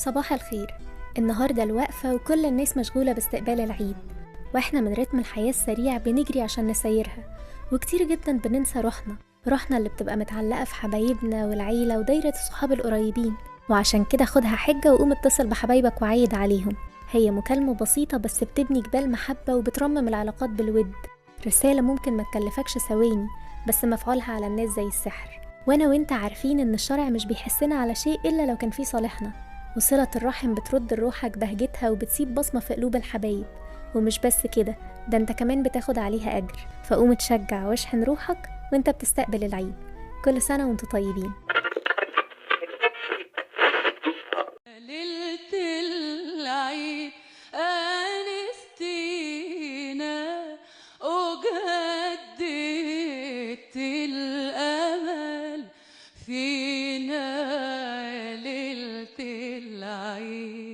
صباح الخير. النهاردة الوقفة وكل الناس مشغولة باستقبال العيد، واحنا من رتم الحياة السريع بنجري عشان نسيرها، وكتير جدا بننسى روحنا اللي بتبقى متعلقة في حبايبنا والعيلة ودايرة الصحاب القريبين. وعشان كده خدها حجة وقوم اتصل بحبايبك وعيد عليهم. هي مكالمة بسيطة بس بتبني جبال محبة وبترمم العلاقات بالود. رسالة ممكن ما تكلفكش ثواني، بس مفعولها على الناس زي السحر. وانا وانت عارفين ان الشرع مش بيحسنا على شيء الا لو كان فيه صالحنا. وصلة الرحم بترد لروحك بهجتها وبتسيب بصمة في قلوب الحبايب. ومش بس كده، ده انت كمان بتاخد عليها أجر. فقوم تشجع واشحن روحك وانت بتستقبل العيد. كل سنة وانتوا طيبين. ليلة العيد أنستينا وجددت الأمل فينا. ليلة العيد